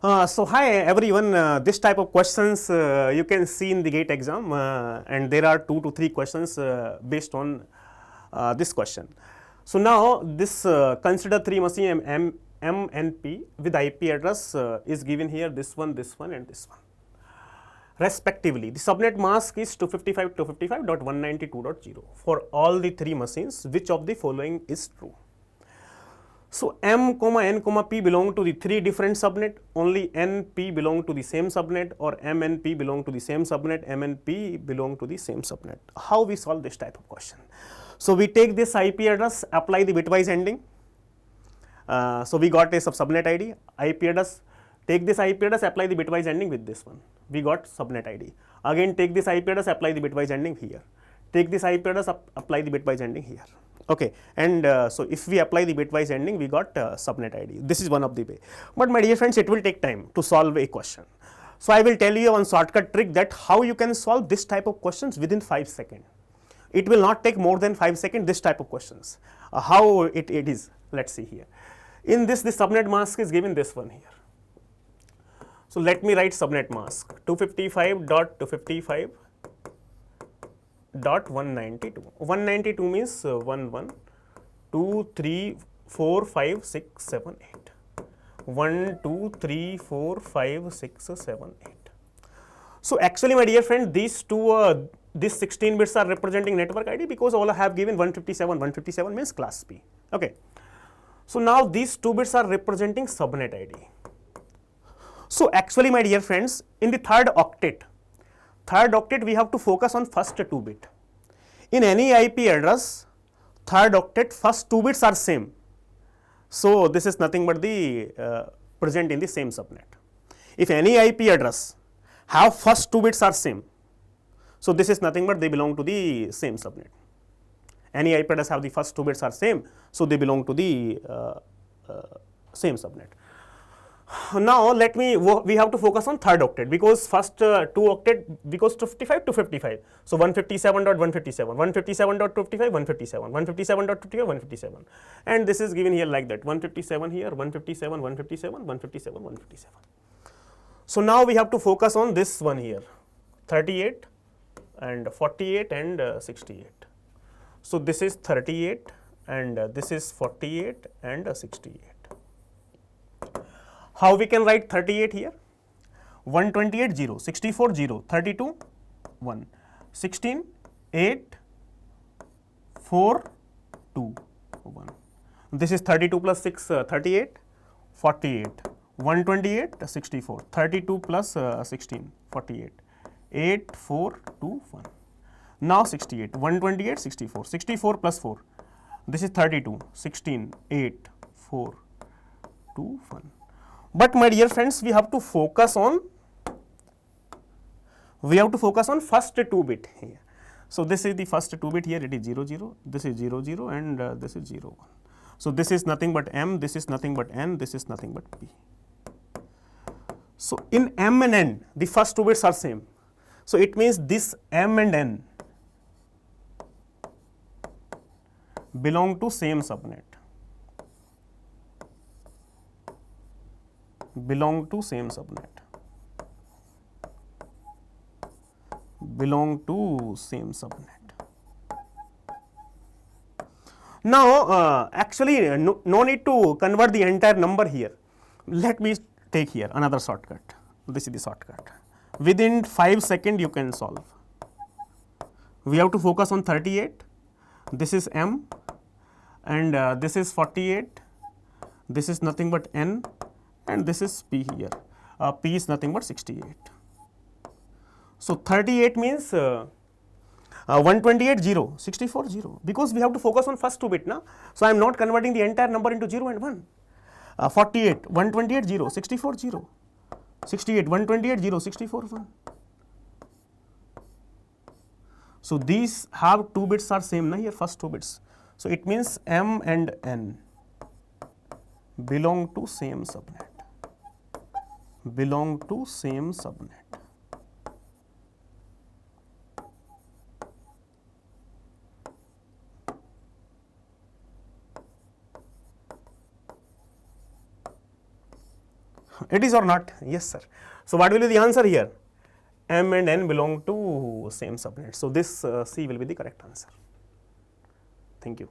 So hi everyone, this type of questions you can see in the GATE exam and there are 2 to 3 questions based on this question. So now this consider 3 machine M and P with IP address is given here, this one and this one respectively. The subnet mask is 255.255.192.0 for all the 3 machines. Which of the following is true? So M, N, P belong to the 3 different subnet, only N, P belong to the same subnet, or M and P belong to the same subnet, M and P belong to the same subnet. How we solve this type of question? So we take this IP address, apply the bitwise ending. So we got a subnet ID, IP address, take this IP address, apply the bitwise ending with this one. We got subnet ID. Again take this IP address, apply the bitwise ending here. Take this IP address, apply the bitwise ending here. Okay, and so if we apply the bitwise ending, we got subnet ID. This is one of the way. But my dear friends, it will take time to solve a question. So I will tell you one shortcut trick that how you can solve this type of questions within 5 seconds. It will not take more than 5 seconds, this type of questions. How it is, let's see here. In this, the subnet mask is given this one here. So let me write subnet mask 255.255.192. 192 means 1 1 2 3 4 5 6 7 8. 1 2 3 4 5 6 7 8. So actually, my dear friend, these 16 bits are representing network ID because all have given 157. 157 means class P. Okay. So now these 2 bits are representing subnet ID. So actually, my dear friends, in the third octet we have to focus on first 2 bit. In any IP address, third octet first 2 bits are same. So this is nothing but the present in the same subnet. If any IP address have first 2 bits are same, so this is nothing but they belong to the same subnet. Any IP address have the first 2 bits are same, so they belong to the same subnet. Now we have to focus on third octet because first 2 octet because 55 to 55. So 157.157, 157.55, 157, 157.55, 157, and this is given here like that. 157 here, 157, 157, 157, 157. So now we have to focus on this one here, 38 and 48 and 68. So this is 38 and this is 48 and 68. How we can write 38 here? 128 0, 64 0, 32 1, 16 8 4 2 1. This is 32 plus 6 38, 48, 128 64, 32 plus 16 48, 8 4 2 1. Now 68, 128 64, 64 plus 4. This is 32, 16 8 4 2 1. But my dear friends, we have to focus on first 2 bit here. So this is the first 2 bit here, it is 0 0, this is 0 0 and this is 0 1. So this is nothing but M, this is nothing but N, this is nothing but P. So in M and N, the first 2 bits are same. So it means this M and N belong to same subnet. Belong to same subnet. Belong to same subnet. Now, actually, no need to convert the entire number here. Let me take here another shortcut. This is the shortcut. Within 5 seconds, you can solve. We have to focus on 38. This is M, and this is 48. This is nothing but N. And this is P here. P is nothing but 68. So 38 means 128 0, 64 0, because we have to focus on first 2 bit now. So I am not converting the entire number into 0 and 1. 48, 128 0, 64 0, 68, 128 0, 64 1. So these have 2 bits are same na here, first 2 bits. So it means M and N belong to same subnet. Belong to same subnet. It is or not? Yes, sir. So what will be the answer here? M and N belong to same subnet. So this C will be the correct answer. Thank you.